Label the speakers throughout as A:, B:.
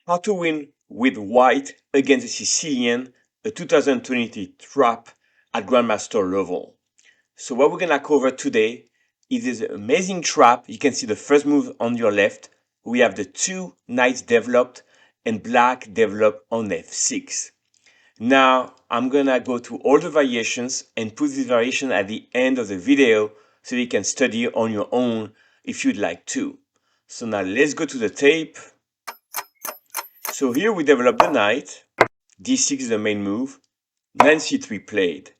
A: How to win with white against the Sicilian, a 2020 trap at grandmaster level. So what we're gonna cover today is this amazing trap. You can see the first move on your left. We have the two knights developed and black developed on f6. Now I'm gonna go through all the variations and put this variation at the end of the video so you can study on your own if you'd like to. So now let's go to the tape. So here we develop the knight, d6 is the main move, knight c3 played.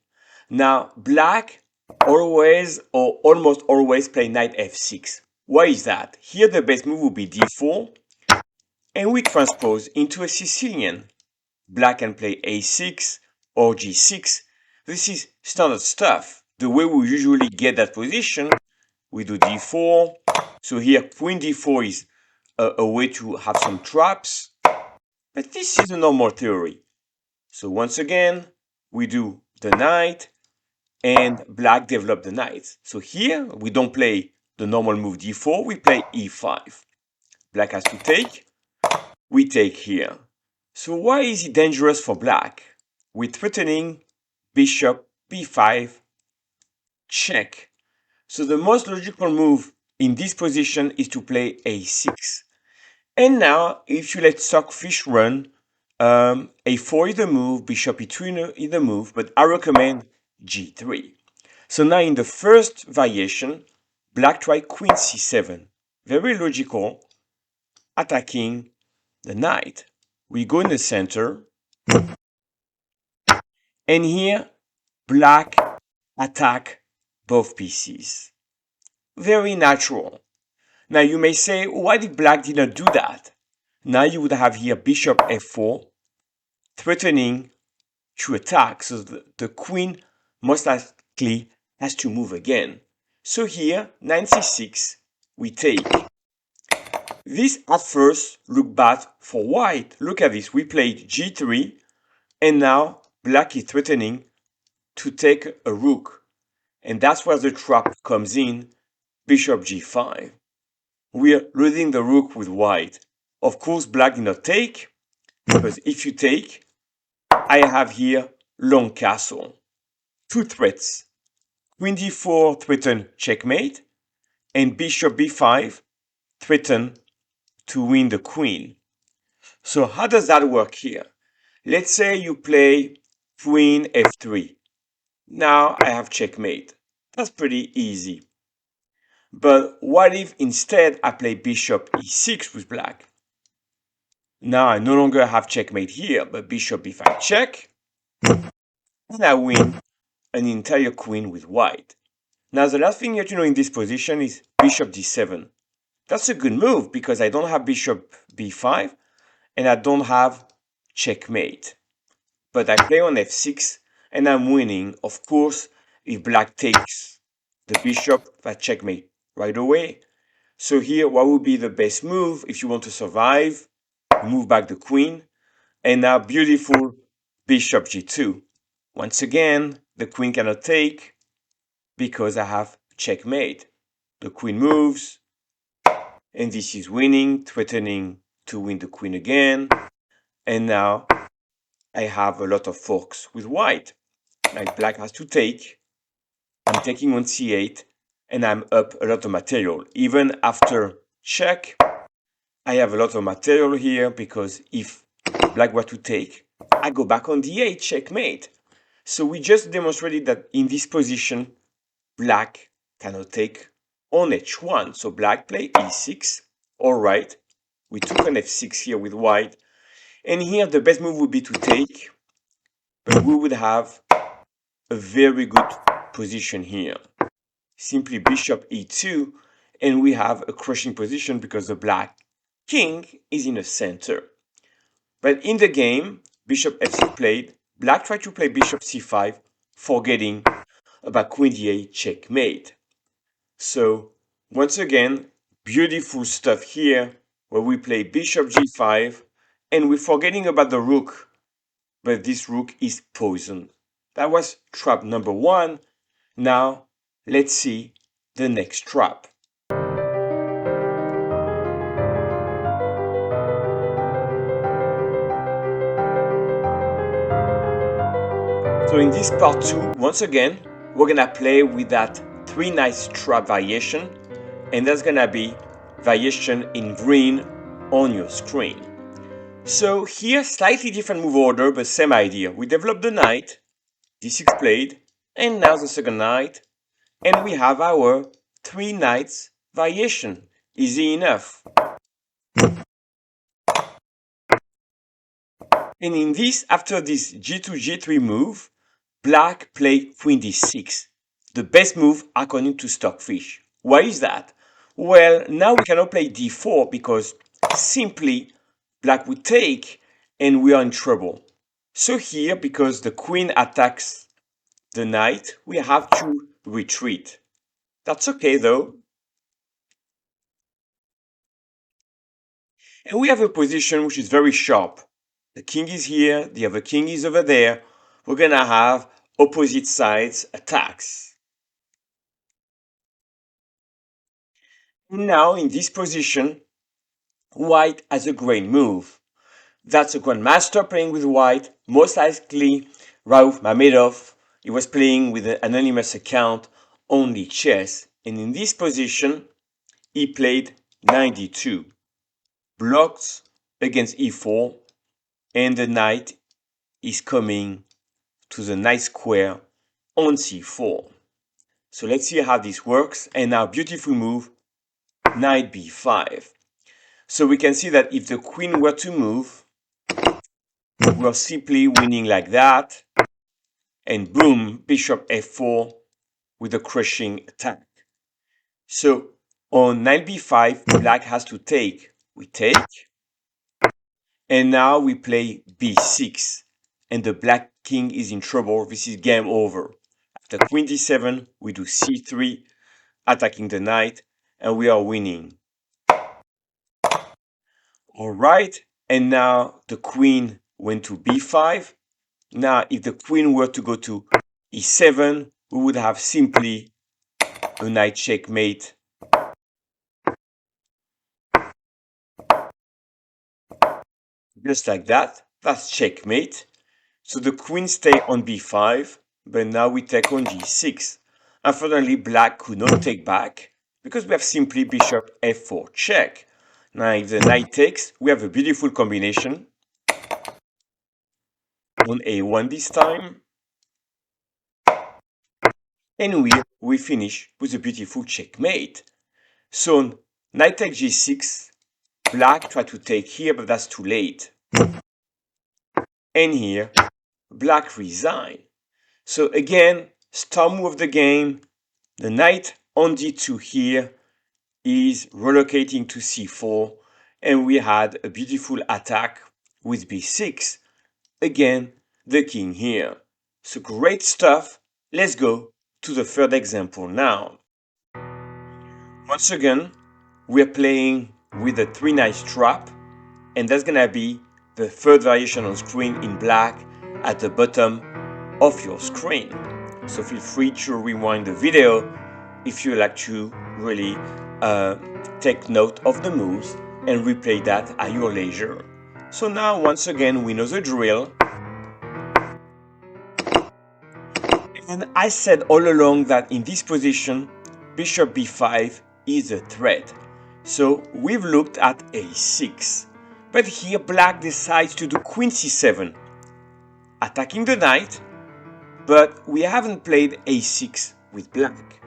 A: Now black always or almost always play knight f6. Why is that? Here the best move would be d4 and we transpose into a Sicilian. Black can play a6 or g6. This is standard stuff. The way we usually get that position, we do d4. So here queen d4 is a way to have some traps. But this is a normal theory. So once again, we do the knight and black develop the knight. So here we don't play the normal move d4, we play e5. Black has to take, we take here. So why is it dangerous for black? We're threatening bishop b5, check. So the most logical move in this position is to play a6. And now, if you let stockfish run, a4 is the move, bishop e3 is the move, but I recommend g3. So now in the first variation, black try queen c7. Very logical, attacking the knight. We go in the center, and here, black attack both pieces. Very natural. Now you may say, why did black did not do that? Now you would have here bishop f4, threatening to attack. So the queen most likely has to move again. So here, knight c6, we take. This at first looked bad for white. Look at this, we played g3, and now black is threatening to take a rook. And that's where the trap comes in, bishop g5. We are losing the rook with white. Of course, black did not take, because if you take, I have here long castle. Two threats. Queen d4 threaten checkmate, and bishop b5 threaten to win the queen. So how does that work here? Let's say you play queen f3. Now I have checkmate. That's pretty easy. But what if instead I play bishop e6 with black? Now I no longer have checkmate here, but bishop b5 check, and I win an entire queen with white. Now the last thing you have to know in this position is bishop d7. That's a good move because I don't have bishop b5 and I don't have checkmate. But I play on f6 and I'm winning. Of course, if black takes the bishop, that checkmate right away. So here, what would be the best move if you want to survive? Move back the queen. And now beautiful bishop g2. Once again, the queen cannot take because I have checkmate. The queen moves, and this is winning, threatening to win the queen again. And now I have a lot of forks with white. Like black has to take. I'm taking on c8, and I'm up a lot of material. Even after check, I have a lot of material here because if black were to take, I go back on d8, checkmate. So we just demonstrated that in this position, black cannot take on h1. So black play e6. All right, we took an f6 here with white. And here the best move would be to take, but we would have a very good position here. Simply bishop e2, and we have a crushing position because the black king is in the center. But in the game, bishop f6 played, black tried to play bishop c5, forgetting about queen d8 checkmate. So once again, beautiful stuff here where we play bishop g5 and we're forgetting about the rook, but this rook is poisoned. That was trap number one. Now let's see the next trap. So in this part 2, once again, we're gonna play with that 3 knights trap variation, and there's gonna be variation in green on your screen. So here, slightly different move order, but same idea. We develop the knight, d6 played, and now the second knight, and we have our 3 knights variation. Easy enough. And in this, after this g2, g3 move, black played queen d6. The best move according to Stockfish. Why is that? Well, now we cannot play d4 because simply black would take and we are in trouble. So here, because the queen attacks the knight, we have to retreat. That's okay though. And we have a position which is very sharp. The king is here, the other king is over there. We're gonna have opposite sides attacks. Now in this position, white has a great move. That's a grandmaster playing with white, most likely Rauf Mamedov. He was playing with an anonymous account, only chess. And in this position, he played 92. Blocks against e4, and the knight is coming to the knight square on c4. So let's see how this works. And now beautiful move, knight b5. So we can see that if the queen were to move, we're simply winning like that. And boom, bishop f4 with a crushing attack. So on knight b5, black has to take. We take. And now we play b6. And the black king is in trouble. This is game over. After queen d7, we do c3, attacking the knight, and we are winning. All right, and now the queen went to b5. Now, if the queen were to go to e7, we would have simply a knight checkmate. Just like that. That's checkmate. So the queen stay on b5, but now we take on g6. Unfortunately, black could not take back because we have simply bishop f4 check. Now, if the knight takes, we have a beautiful combination on a1 this time. And we finish with a beautiful checkmate. So knight takes g6, black try to take here, but that's too late. And here, black resign. So again, star move of the game, the knight on d2 here is relocating to c4, and we had a beautiful attack with b6. Again, the king here. So great stuff. Let's go to the third example now. Once again, we're playing with the 3 knights trap, and that's gonna be the third variation on screen in black at the bottom of your screen. So feel free to rewind the video if you like to really take note of the moves and replay that at your leisure. So now once again we know the drill. And I said all along that in this position, bishop b5 is a threat. So we've looked at a6. But here black decides to do queen c7, attacking the knight, but we haven't played a6 with black.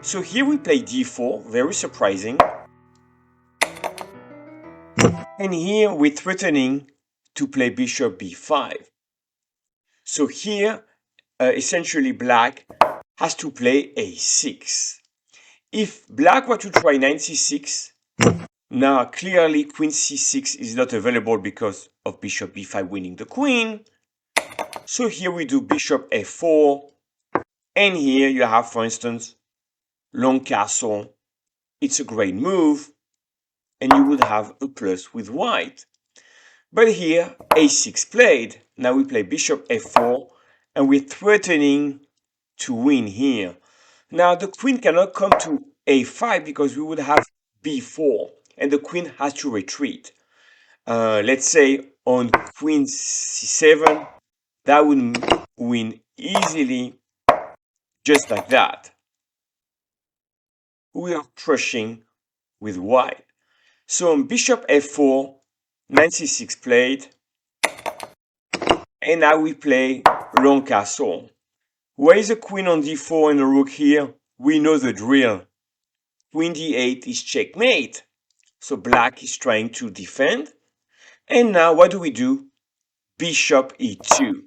A: So here we play d4, very surprising. And here we're threatening to play bishop b5. So here, essentially black has to play a6. If black were to try knight c6, now clearly queen c6 is not available because of bishop b5 winning the queen. So here we do bishop f4, and here you have, for instance, long castle. It's a great move, and you would have a plus with white. But here, a6 played. Now we play bishop f4, and we're threatening to win here. Now the queen cannot come to a5 because we would have b4, and the queen has to retreat. Let's say on queen c7, that would win easily, just like that. We are crushing with white. So on bishop f4, knight c6 played, and now we play long castle. Where is the queen on d4 and the rook here? We know the drill. Queen d8 is checkmate. So black is trying to defend. And now what do? Bishop e2.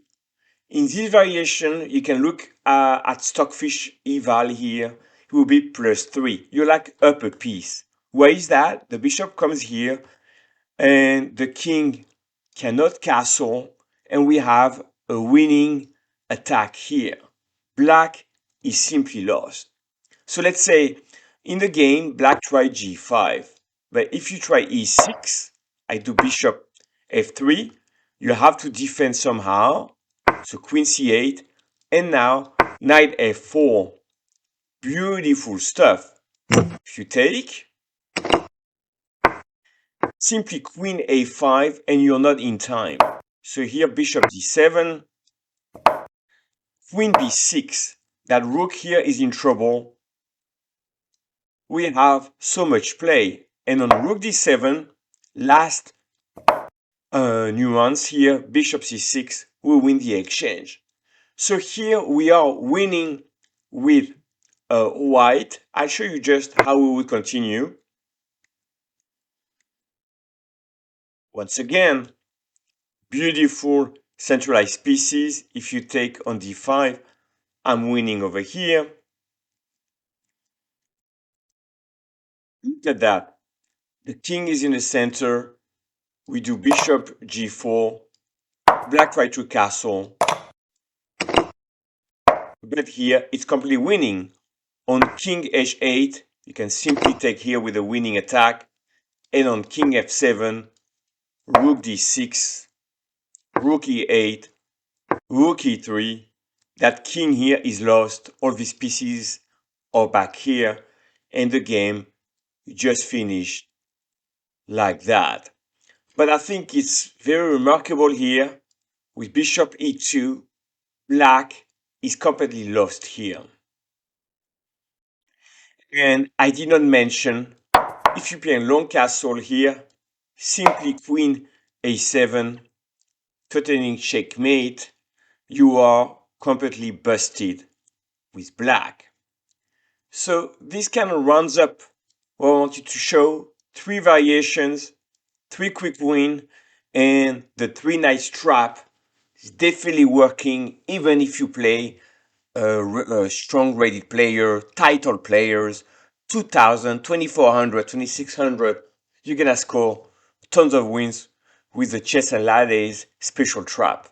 A: In this variation, you can look at Stockfish eval here. It will be +3. You like up a piece. Why is that? The bishop comes here and the king cannot castle, and we have a winning attack here. Black is simply lost. So let's say in the game, black tried g5. But if you try e6, I do bishop f3, you have to defend somehow. So queen c8, and now knight f4. Beautiful stuff. If you take, simply queen a5, and you're not in time. So here bishop d7, queen b6. That rook here is in trouble. We have so much play. And on rook d7, last nuance here, bishop c6, we win the exchange. So here we are winning with white. I'll show you just how we would continue. Once again, beautiful centralized pieces. If you take on d5, I'm winning over here. Look at that. The king is in the center. We do bishop g4. Black try to castle. But here it's completely winning. On king h8, you can simply take here with a winning attack. And on king f7, rook d6, rook e8, rook e3. That king here is lost. All these pieces are back here. And the game just finished like that. But I think it's very remarkable here. With bishop e2, black is completely lost here. And I did not mention, if you play a long castle here, simply queen a7, threatening checkmate, you are completely busted with black. So this kind of rounds up what I wanted to show. 3 variations, 3 quick win, and the 3 nice trap is definitely working even if you play strong rated player, title players, 2000, 2400, 2600, you're gonna score tons of wins with the Chess and Lades special trap.